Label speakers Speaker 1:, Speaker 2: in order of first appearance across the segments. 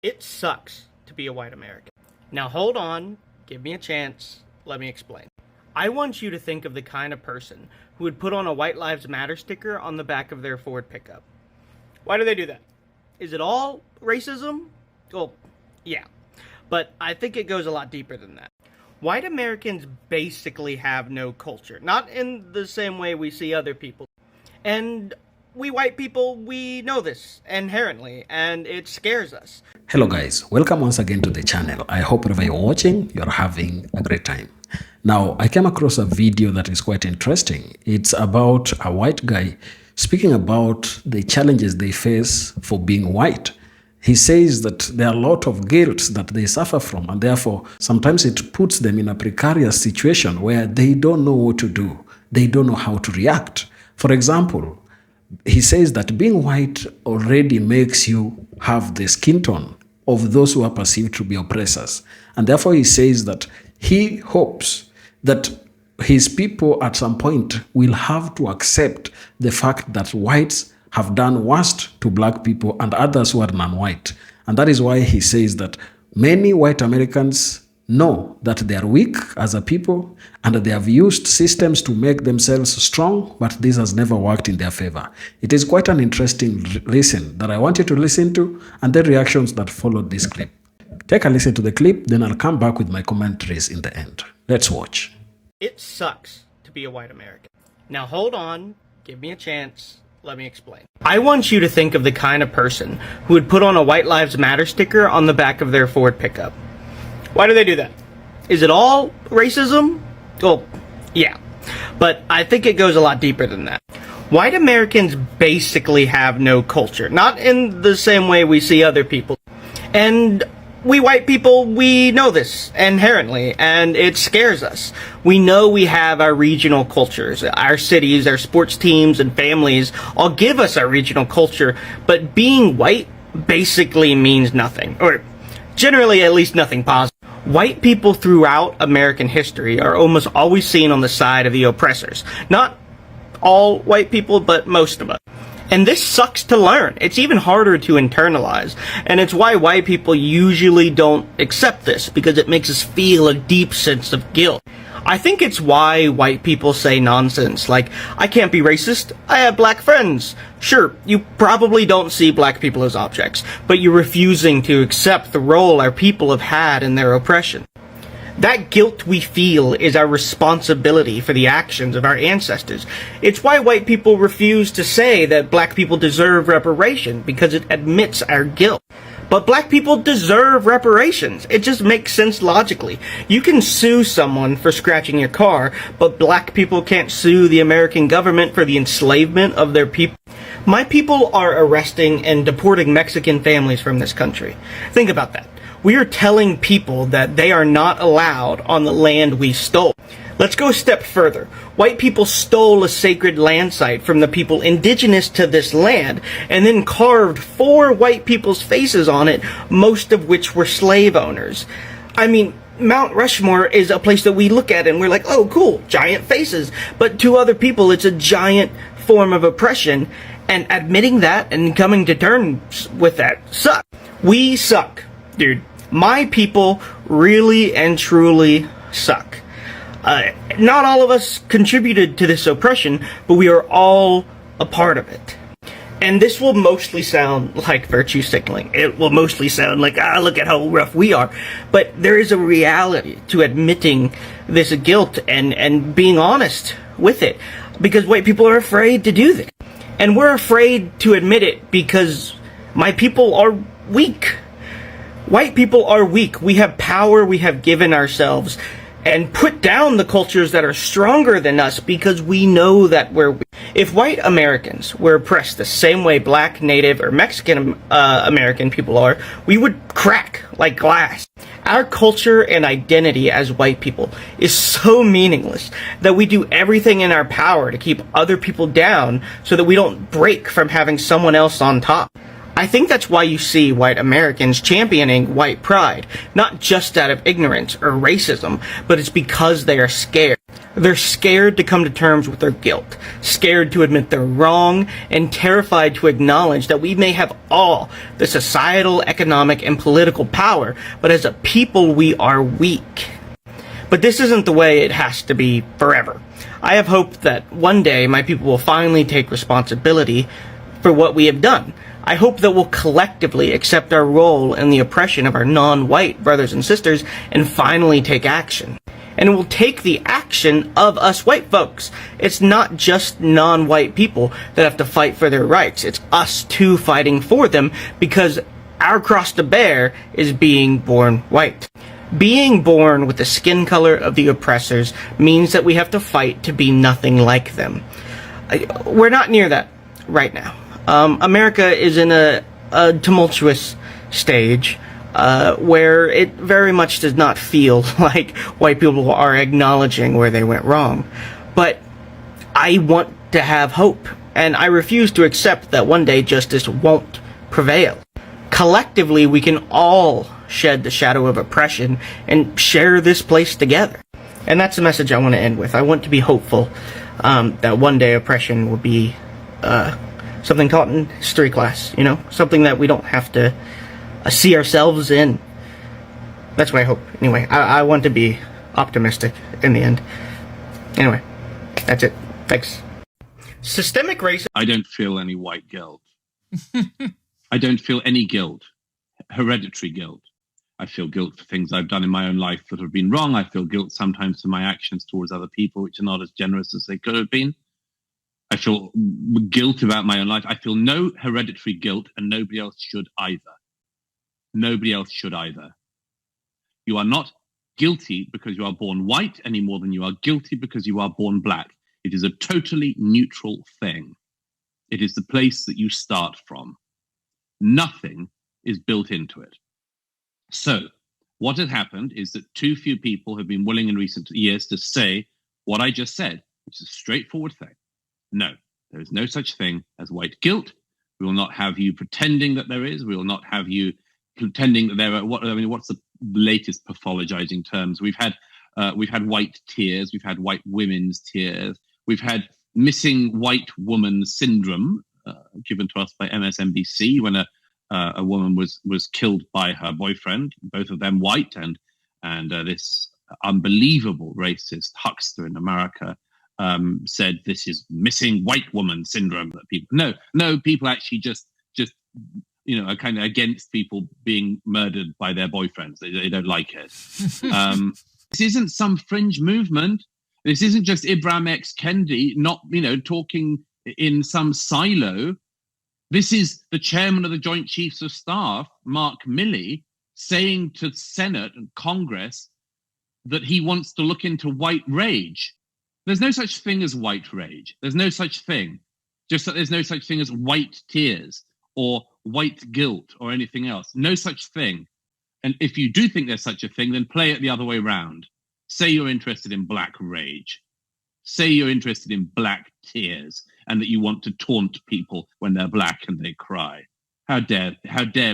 Speaker 1: It sucks to be a white American. Now hold on, give me a chance, let me explain. I want you to think of the kind of person who would put on a White Lives Matter sticker on the back of their Ford pickup. Why do they do that? Is it all racism? Well, yeah. But I think it goes a lot deeper than that. White Americans basically have no culture. Not in the same way we see other people. And we white people, we know this inherently, and it scares us.
Speaker 2: Hello guys, welcome once again to the channel. I hope wherever you're watching, you're having a great time. Now, I came across a video that is quite interesting. It's about a white guy speaking about the challenges they face for being white. He says that there are a lot of guilt that they suffer from, and therefore sometimes it puts them in a precarious situation where they don't know what to do. They don't know how to react. For example, he says that being white already makes you have the skin tone of those who are perceived to be oppressors. And therefore he says that he hopes that his people at some point will have to accept the fact that whites have done worst to black people and others who are non-white. And that is why he says that many white Americans know that they are weak as a people and they have used systems to make themselves strong, but this has never worked in their favor. It is quite an interesting listen that I want you to listen to and the reactions that followed this clip. Take a listen to the clip, then I'll come back with my commentaries in the end. Let's watch.
Speaker 1: It sucks to be a white American. Now hold on, give me a chance, let me explain. I want you to think of the kind of person who would put on a White Lives Matter sticker on the back of their Ford pickup. Why do they do that? Is it all racism? Well, yeah. But I think it goes a lot deeper than that. White Americans basically have no culture. Not in the same way we see other people. And we white people, we know this inherently, and it scares us. We know we have our regional cultures. Our cities, our sports teams, and families all give us our regional culture, but being white basically means nothing. Or generally, at least nothing positive. White people throughout American history are almost always seen on the side of the oppressors. Not all white people, but most of us. And this sucks to learn. It's even harder to internalize. And it's why white people usually don't accept this, because it makes us feel a deep sense of guilt. I think it's why white people say nonsense like, I can't be racist, I have black friends. Sure, you probably don't see black people as objects, but you're refusing to accept the role our people have had in their oppression. That guilt we feel is our responsibility for the actions of our ancestors. It's why white people refuse to say that black people deserve reparation, because it admits our guilt. But black people deserve reparations. It just makes sense logically. You can sue someone for scratching your car, but black people can't sue the American government for the enslavement of their people. My people are arresting and deporting Mexican families from this country. Think about that. We are telling people that they are not allowed on the land we stole. Let's go a step further. White people stole a sacred land site from the people indigenous to this land and then carved 4 white people's faces on it, most of which were slave owners. I mean, Mount Rushmore is a place that we look at and we're like, oh cool, giant faces. But to other people, it's a giant form of oppression, and admitting that and coming to terms with that sucks. We suck, dude. My people really and truly suck. Not all of us contributed to this oppression, but we are all a part of it. And this will mostly sound like virtue signaling. It will mostly sound like, look at how rough we are. But there is a reality to admitting this guilt and being honest with it. Because white people are afraid to do this. And we're afraid to admit it because my people are weak. White people are weak. We have power we have given ourselves and put down the cultures that are stronger than us because we know that we're weak. If white Americans were oppressed the same way black, native, or Mexican American people are, we would crack like glass. Our culture and identity as white people is so meaningless that we do everything in our power to keep other people down so that we don't break from having someone else on top. I think that's why you see white Americans championing white pride, not just out of ignorance or racism, but it's because they are scared. They're scared to come to terms with their guilt, scared to admit they're wrong, and terrified to acknowledge that we may have all the societal, economic, and political power, but as a people we are weak. But this isn't the way it has to be forever. I have hope that one day my people will finally take responsibility for what we have done. I hope that we'll collectively accept our role in the oppression of our non-white brothers and sisters and finally take action. And it will take the action of us white folks. It's not just non-white people that have to fight for their rights. It's us too fighting for them, because our cross to bear is being born white. Being born with the skin color of the oppressors means that we have to fight to be nothing like them. We're not near that right now. America is in a tumultuous stage where it very much does not feel like white people are acknowledging where they went wrong. But I want to have hope, and I refuse to accept that one day justice won't prevail. Collectively, we can all shed the shadow of oppression and share this place together. And that's the message I want to end with. I want to be hopeful that one day oppression will be something taught in history class, something that we don't have to see ourselves in. That's what I hope. Anyway, I want to be optimistic in the end. Anyway, that's it. Thanks. Systemic racism.
Speaker 3: I don't feel any white guilt. I don't feel any guilt, hereditary guilt. I feel guilt for things I've done in my own life that have been wrong. I feel guilt sometimes for my actions towards other people, which are not as generous as they could have been. I feel guilt about my own life. I feel no hereditary guilt, and nobody else should either. Nobody else should either. You are not guilty because you are born white any more than you are guilty because you are born black. It is a totally neutral thing. It is the place that you start from. Nothing is built into it. So what had happened is that too few people have been willing in recent years to say what I just said, which is a straightforward thing. No, there is no such thing as white guilt. We will not have you pretending that there is. We will not have you pretending that there are. What's the latest pathologizing terms? We've had white tears. We've had white women's tears. We've had missing white woman syndrome given to us by MSNBC when a woman was killed by her boyfriend, both of them white, and this unbelievable racist huckster in America said this is missing white woman syndrome. That people actually just are kind of against people being murdered by their boyfriends. They don't like it. This isn't some fringe movement. This isn't just Ibram X. Kendi not talking in some silo. This is the chairman of the Joint Chiefs of Staff, Mark Milley, saying to Senate and Congress that he wants to look into white rage. There's no such thing as white rage. There's no such thing. Just that there's no such thing as white tears or white guilt or anything else. No such thing. And if you do think there's such a thing, then play it the other way around. Say you're interested in black rage. Say you're interested in black tears and that you want to taunt people when they're black and they cry. How dare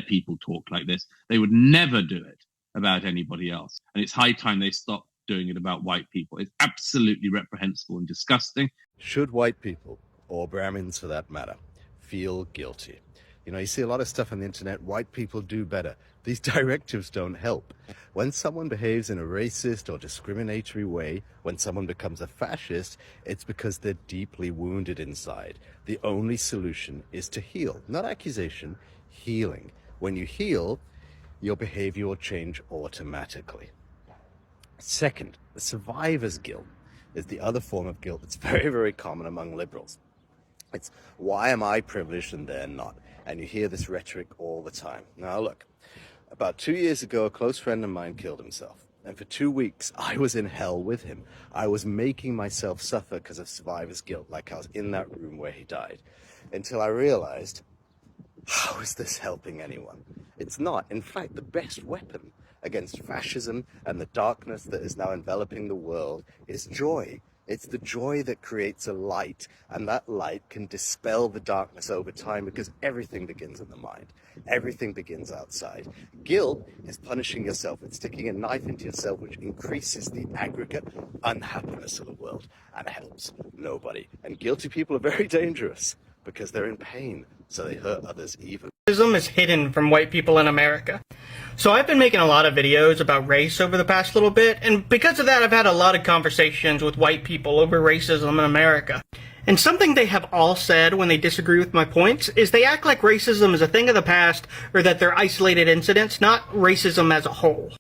Speaker 3: people talk like this? They would never do it about anybody else. And it's high time they stop doing it about white people. It's absolutely reprehensible and disgusting.
Speaker 4: Should white people, or Brahmins for that matter, feel guilty? You see a lot of stuff on the internet. White people do better. These directives don't help. When someone behaves in a racist or discriminatory way, when someone becomes a fascist, it's because they're deeply wounded inside. The only solution is to heal. Not accusation, healing. When you heal, your behavior will change automatically. Second, the survivor's guilt is the other form of guilt that's very, very common among liberals. It's, why am I privileged and they're not? And you hear this rhetoric all the time. Now look, about 2 years ago, a close friend of mine killed himself. And for 2 weeks, I was in hell with him. I was making myself suffer because of survivor's guilt, like I was in that room where he died. Until I realized, how is this helping anyone? It's not. In fact, the best weapon against fascism and the darkness that is now enveloping the world is joy. It's the joy that creates a light, and that light can dispel the darkness over time because everything begins in the mind. Everything begins outside. Guilt is punishing yourself. It's sticking a knife into yourself, which increases the aggregate unhappiness of the world and helps nobody. And guilty people are very dangerous because they're in pain, so they hurt others even.
Speaker 1: Racism is hidden from white people in America. So I've been making a lot of videos about race over the past little bit, and because of that I've had a lot of conversations with white people over racism in America. And something they have all said when they disagree with my points is they act like racism is a thing of the past, or that they're isolated incidents, not racism as a whole.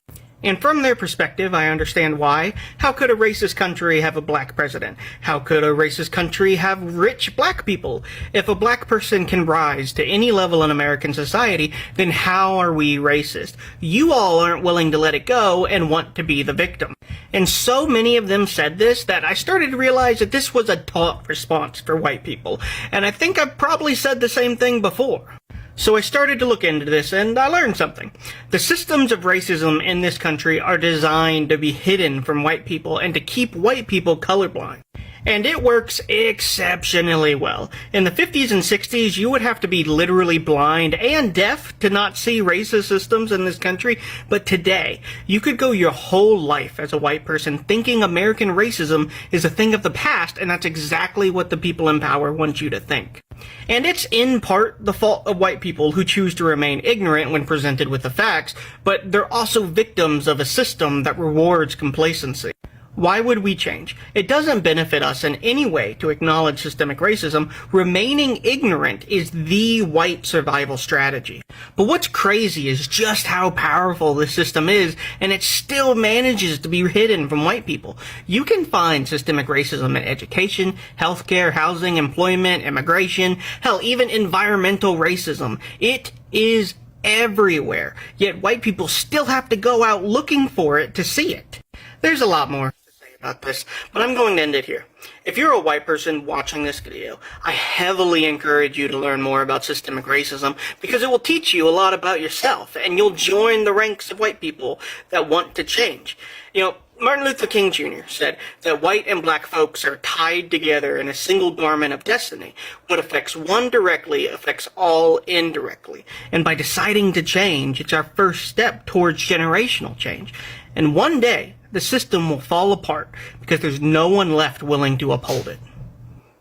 Speaker 1: And from their perspective, I understand why. How could a racist country have a black president? How could a racist country have rich black people? If a black person can rise to any level in American society, then how are we racist? You all aren't willing to let it go and want to be the victim. And so many of them said this that I started to realize that this was a taught response for white people. And I think I've probably said the same thing before. So I started to look into this, and I learned something. The systems of racism in this country are designed to be hidden from white people and to keep white people colorblind. And it works exceptionally well. In the 50s and 60s, you would have to be literally blind and deaf to not see racist systems in this country. But today, you could go your whole life as a white person thinking American racism is a thing of the past, and that's exactly what the people in power want you to think. And it's in part the fault of white people who choose to remain ignorant when presented with the facts, but they're also victims of a system that rewards complacency. Why would we change? It doesn't benefit us in any way to acknowledge systemic racism. Remaining ignorant is the white survival strategy. But what's crazy is just how powerful this system is, and it still manages to be hidden from white people. You can find systemic racism in education, healthcare, housing, employment, immigration, hell, even environmental racism. It is everywhere. Yet white people still have to go out looking for it to see it. There's a lot more about this, but I'm going to end it here. If you're a white person watching this video, I heavily encourage you to learn more about systemic racism because it will teach you a lot about yourself, and you'll join the ranks of white people that want to change. You know, Martin Luther King Jr. said that white and black folks are tied together in a single garment of destiny. What affects one directly affects all indirectly. And by deciding to change, it's our first step towards generational change. And one day, the system will fall apart because there's no one left willing to uphold it.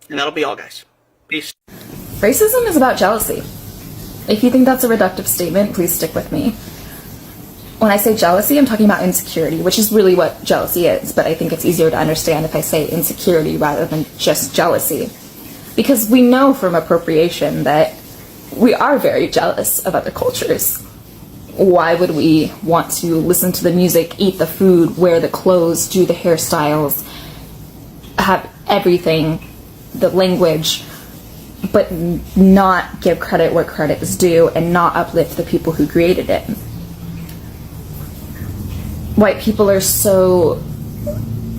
Speaker 1: And that'll be all, guys. Peace.
Speaker 5: Racism is about jealousy. If you think that's a reductive statement, please stick with me. When I say jealousy, I'm talking about insecurity, which is really what jealousy is, but I think it's easier to understand if I say insecurity rather than just jealousy. Because we know from appropriation that we are very jealous of other cultures. Why would we want to listen to the music, eat the food, wear the clothes, do the hairstyles, have everything, the language, but not give credit where credit is due and not uplift the people who created it? White people are so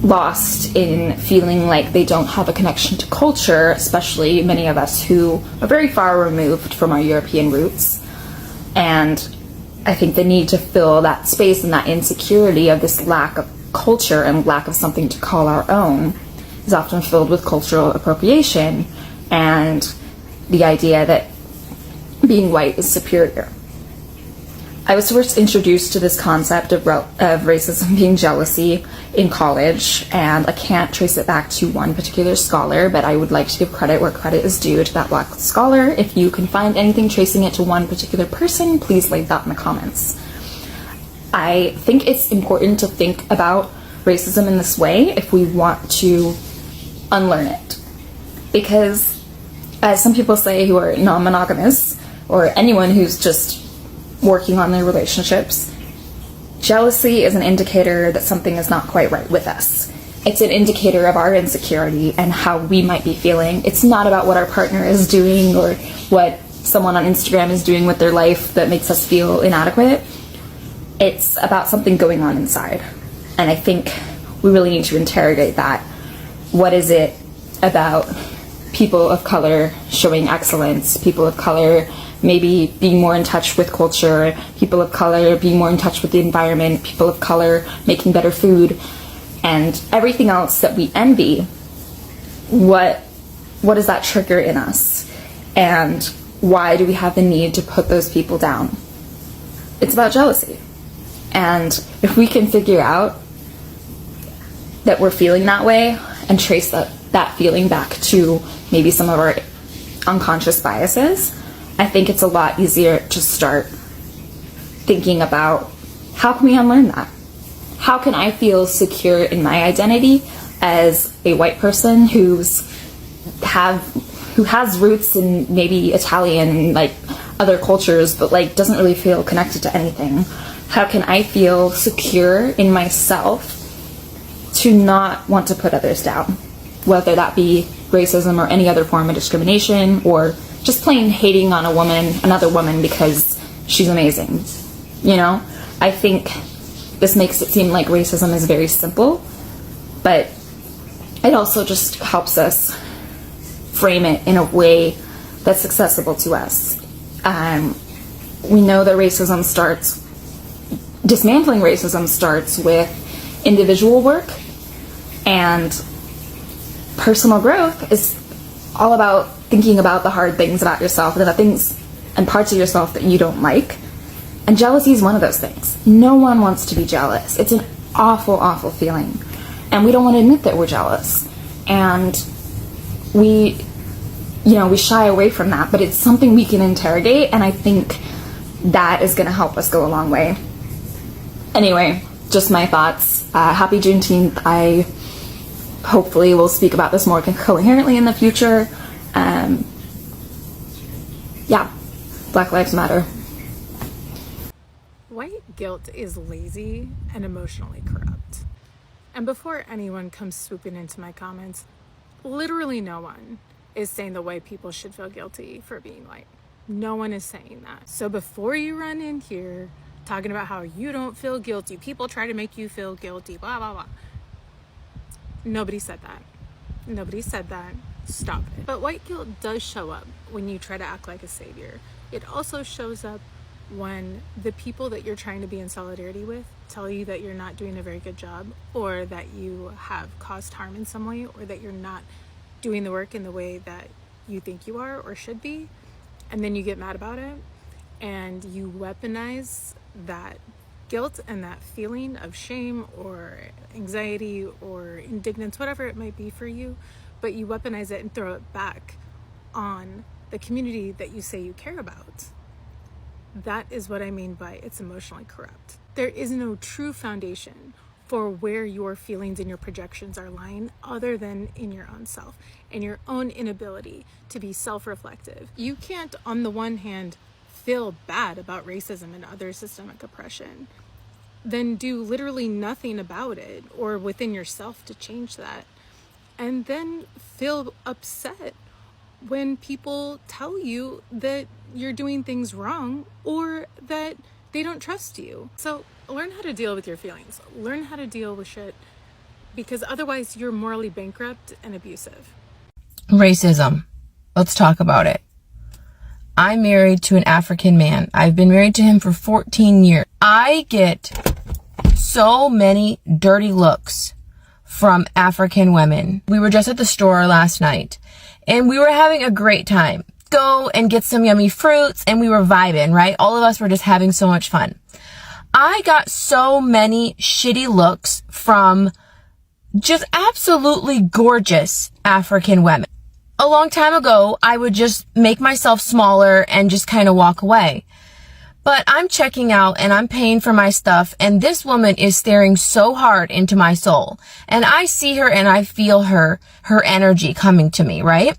Speaker 5: lost in feeling like they don't have a connection to culture, especially many of us who are very far removed from our European roots. And I think the need to fill that space and that insecurity of this lack of culture and lack of something to call our own is often filled with cultural appropriation and the idea that being white is superior. I was first introduced to this concept of racism being jealousy in college, and I can't trace it back to one particular scholar, but I would like to give credit where credit is due to that black scholar. If you can find anything tracing it to one particular person, please leave that in the comments. I think it's important to think about racism in this way if we want to unlearn it. Because, as some people say who are non-monogamous, or anyone who's just working on their relationships, jealousy is an indicator that something is not quite right with us. It's an indicator of our insecurity and how we might be feeling. It's not about what our partner is doing or what someone on Instagram is doing with their life that makes us feel inadequate. It's about something going on inside. And I think we really need to interrogate that. What is it about people of color showing excellence, people of color maybe being more in touch with culture, people of color being more in touch with the environment, people of color making better food, and everything else that we envy, what does that trigger in us? And why do we have the need to put those people down? It's about jealousy. And if we can figure out that we're feeling that way and trace that feeling back to maybe some of our unconscious biases, I think it's a lot easier to start thinking about, how can we unlearn that? How can I feel secure in my identity as a white person who has roots in maybe Italian and like other cultures, but like doesn't really feel connected to anything? How can I feel secure in myself to not want to put others down, whether that be racism or any other form of discrimination, or just plain hating on another woman because she's amazing? You know, I think this makes it seem like racism is very simple, but it also just helps us frame it in a way that's accessible to us. We know that dismantling racism starts with individual work, and personal growth is all about thinking about the hard things about yourself and the things and parts of yourself that you don't like. And jealousy is one of those things. No one wants to be jealous. It's an awful, awful feeling. And we don't want to admit that we're jealous. And we shy away from that, but it's something we can interrogate, and I think that is going to help us go a long way. Anyway, just my thoughts. Happy Juneteenth. I hopefully will speak about this more coherently in the future. Yeah, Black Lives Matter.
Speaker 6: White guilt is lazy and emotionally corrupt. And before anyone comes swooping into my comments, literally no one is saying that white people should feel guilty for being white. No one is saying that. So before you run in here talking about how you don't feel guilty, people try to make you feel guilty, blah, blah, blah. Nobody said that. Nobody said that. Stop it. But white guilt does show up when you try to act like a savior. It also shows up when the people that you're trying to be in solidarity with tell you that you're not doing a very good job, or that you have caused harm in some way, or that you're not doing the work in the way that you think you are or should be. And then you get mad about it and you weaponize that guilt and that feeling of shame or anxiety or indignance, whatever it might be for you, but you weaponize it and throw it back on the community that you say you care about. That is what I mean by it's emotionally corrupt. There is no true foundation for where your feelings and your projections are lying other than in your own self and your own inability to be self-reflective. You can't, on the one hand, feel bad about racism and other systemic oppression, then do literally nothing about it or within yourself to change that, and then feel upset when people tell you that you're doing things wrong or that they don't trust you. So learn how to deal with your feelings. Learn how to deal with shit, because otherwise you're morally bankrupt and abusive.
Speaker 7: Racism. Let's talk about it. I'm married to an African man. I've been married to him for 14 years. I get so many dirty looks from African women. We were just at the store last night and we were having a great time. Go and get some yummy fruits and we were vibing, right? All of us were just having so much fun. I got so many shitty looks from just absolutely gorgeous African women. A long time ago, I would just make myself smaller and just kind of walk away. But I'm checking out and I'm paying for my stuff, and this woman is staring so hard into my soul. And I see her and I feel her energy coming to me, right?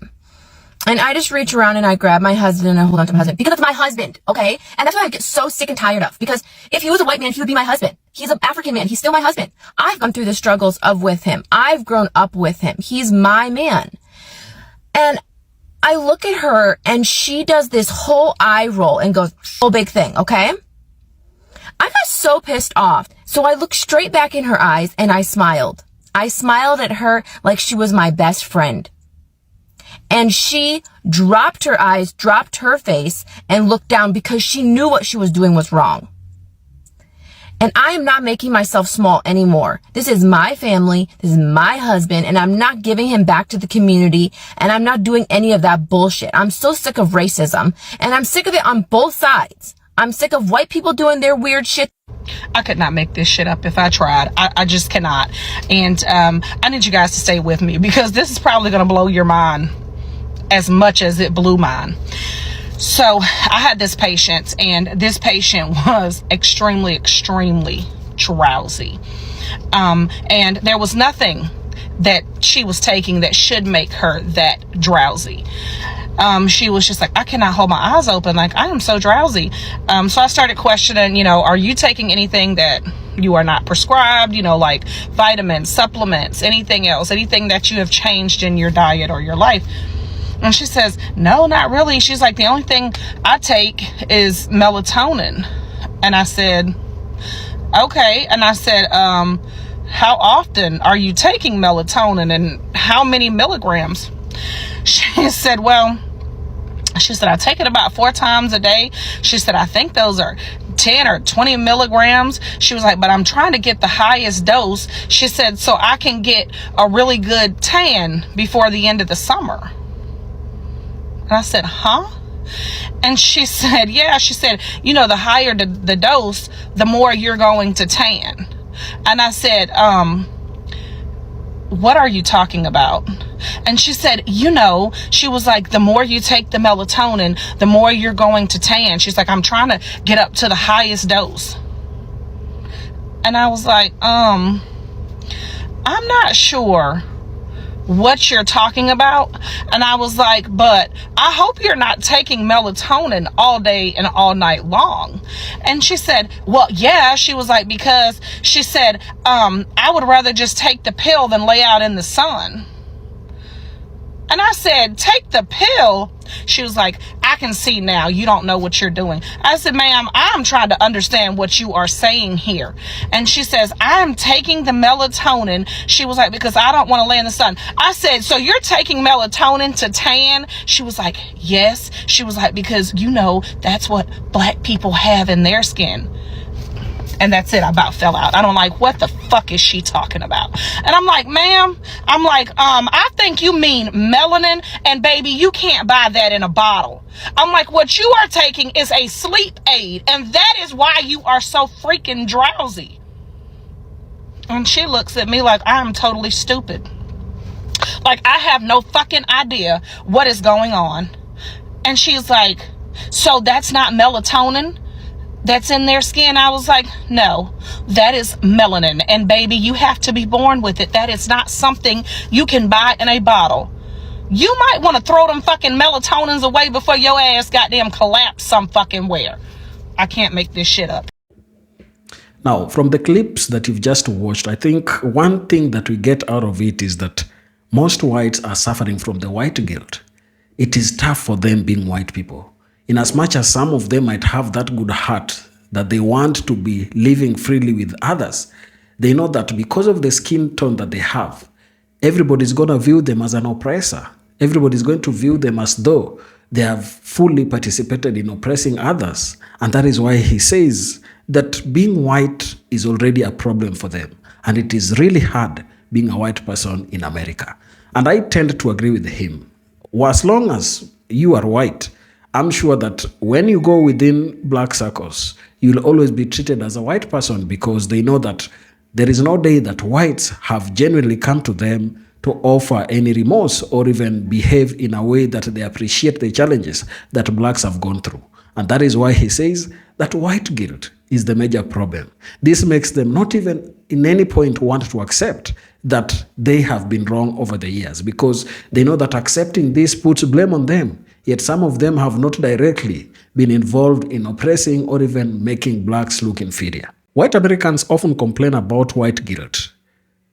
Speaker 7: And I just reach around and I grab my husband and I hold on to my husband because it's my husband, okay? And that's what I get so sick and tired of, because if he was a white man, he would be my husband. He's an African man. He's still my husband. I've gone through the struggles with him. I've grown up with him. He's my man. And I look at her and she does this whole eye roll and goes, "Oh, big thing, okay?" I got so pissed off. So I looked straight back in her eyes and I smiled. I smiled at her like she was my best friend. And she dropped her eyes, dropped her face, and looked down because she knew what she was doing was wrong. And I am not making myself small anymore. This is my family. This is my husband. And I'm not giving him back to the community. And I'm not doing any of that bullshit. I'm so sick of racism. And I'm sick of it on both sides. I'm sick of white people doing their weird shit.
Speaker 8: I could not make this shit up if I tried. I just cannot. And I need you guys to stay with me because this is probably going to blow your mind as much as it blew mine. So I had this patient, and this patient was extremely drowsy. And there was nothing that she was taking that should make her that drowsy. She was just like, I cannot hold my eyes open. Like, I am so drowsy. So I started questioning, are you taking anything that you are not prescribed, like vitamins, supplements, anything else, anything that you have changed in your diet or your life? And she says, no, not really. She's like, the only thing I take is melatonin. And I said, okay. And I said, how often are you taking melatonin and how many milligrams? She said, I take it about 4 times a day. She said, I think those are 10 or 20 milligrams. She was like, but I'm trying to get the highest dose. She said, so I can get a really good tan before the end of the summer. And I said, huh? And she said, yeah. She said, the higher the dose, the more you're going to tan. And I said, what are you talking about? And she said, she was like, the more you take the melatonin, the more you're going to tan. She's like, I'm trying to get up to the highest dose. And I was like, I'm not sure what you're talking about. And I was like, but I hope you're not taking melatonin all day and all night long. And she said, well, yeah. She was like, because she said, I would rather just take the pill than lay out in the sun. And I said, take the pill? She was like, I can see now you don't know what you're doing. I said, ma'am, I'm trying to understand what you are saying here. And she says, I'm taking the melatonin. She was like, because I don't want to lay in the sun. I said, so you're taking melatonin to tan? She was like, yes. She was like, because that's what black people have in their skin. And that's it. I about fell out. I don't like, what the fuck is she talking about? And I'm like, ma'am, I think you mean melanin, and baby, you can't buy that in a bottle. I'm like, what you are taking is a sleep aid, and that is why you are so freaking drowsy. And she looks at me like I'm totally stupid. Like I have no fucking idea what is going on. And she's like, so that's not melatonin that's in their skin? I was like, no, that is melanin. And baby, you have to be born with it. That is not something you can buy in a bottle. You might want to throw them fucking melatonins away before your ass goddamn collapse some fucking where. I can't make this shit up.
Speaker 2: Now, from the clips that you've just watched, I think one thing that we get out of it is that most whites are suffering from the white guilt. It is tough for them being white people. In as much as some of them might have that good heart that they want to be living freely with others, they know that because of the skin tone that they have, everybody's going to view them as an oppressor. Everybody's going to view them as though they have fully participated in oppressing others. And that is why he says that being white is already a problem for them. And it is really hard being a white person in America. And I tend to agree with him. As long as you are white, I'm sure that when you go within black circles, you'll always be treated as a white person because they know that there is no day that whites have genuinely come to them to offer any remorse or even behave in a way that they appreciate the challenges that blacks have gone through. And that is why he says that white guilt is the major problem. This makes them not even in any point want to accept that they have been wrong over the years because they know that accepting this puts blame on them. Yet some of them have not directly been involved in oppressing or even making blacks look inferior. White Americans often complain about white guilt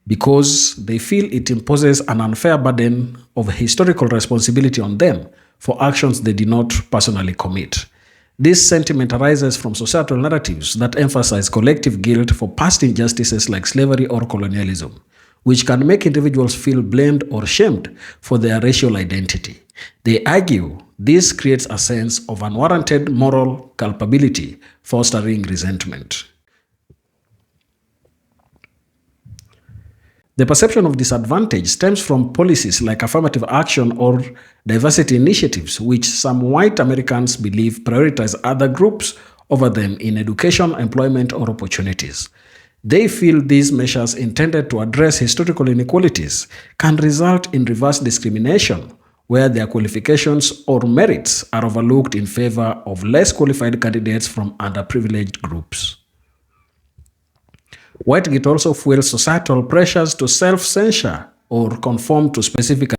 Speaker 2: because they feel it imposes an unfair burden of historical responsibility on them for actions they did not personally commit. This sentiment arises from societal narratives that emphasize collective guilt for past injustices like slavery or colonialism, which can make individuals feel blamed or shamed for their racial identity. They argue this creates a sense of unwarranted moral culpability, fostering resentment. The perception of disadvantage stems from policies like affirmative action or diversity initiatives, which some white Americans believe prioritize other groups over them in education, employment, or opportunities. They feel these measures intended to address historical inequalities can result in reverse discrimination, where their qualifications or merits are overlooked in favor of less qualified candidates from underprivileged groups. White guilt also fuels societal pressures to self-censure or conform to specific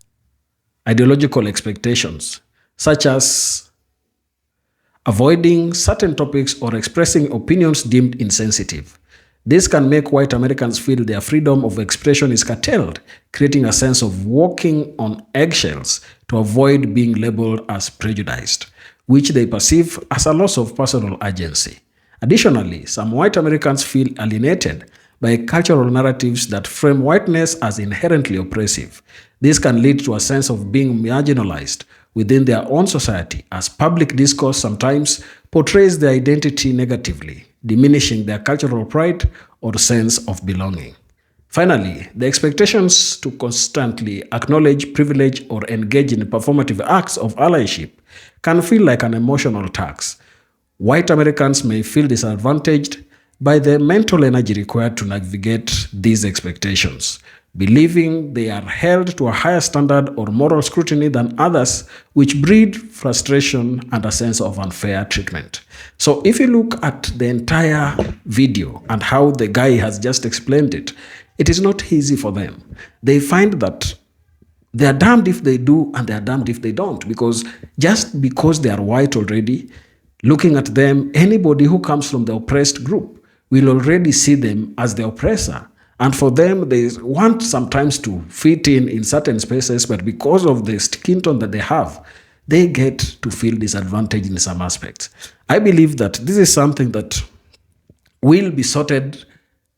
Speaker 2: ideological expectations, such as avoiding certain topics or expressing opinions deemed insensitive. This can make white Americans feel their freedom of expression is curtailed, creating a sense of walking on eggshells to avoid being labeled as prejudiced, which they perceive as a loss of personal agency. Additionally, some white Americans feel alienated by cultural narratives that frame whiteness as inherently oppressive. This can lead to a sense of being marginalized within their own society, as public discourse sometimes portrays their identity negatively, diminishing their cultural pride or sense of belonging. Finally, the expectations to constantly acknowledge privilege or engage in performative acts of allyship can feel like an emotional tax. White Americans may feel disadvantaged by the mental energy required to navigate these expectations, believing they are held to a higher standard or moral scrutiny than others, which breed frustration and a sense of unfair treatment. So if you look at the entire video and how the guy has just explained it, it is not easy for them. They find that they are damned if they do and they are damned if they don't, because just because they are white already, looking at them, anybody who comes from the oppressed group will already see them as the oppressor. And for them, they want sometimes to fit in certain spaces, but because of the skin tone that they have, they get to feel disadvantaged in some aspects. I believe that this is something that will be sorted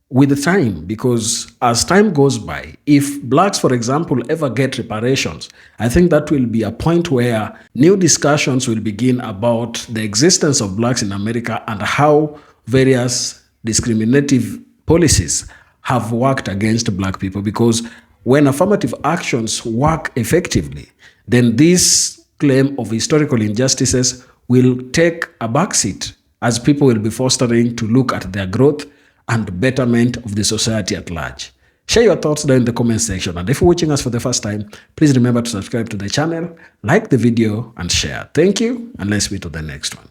Speaker 2: with time, because as time goes by, if blacks, for example, ever get reparations, I think that will be a point where new discussions will begin about the existence of blacks in America and how various discriminative policies have worked against black people. Because when affirmative actions work effectively, then this claim of historical injustices will take a backseat, as people will be fostering to look at their growth and betterment of the society at large. Share your thoughts down in the comment section. And if you're watching us for the first time, please remember to subscribe to the channel, like the video, and share. Thank you, and let's meet to the next one.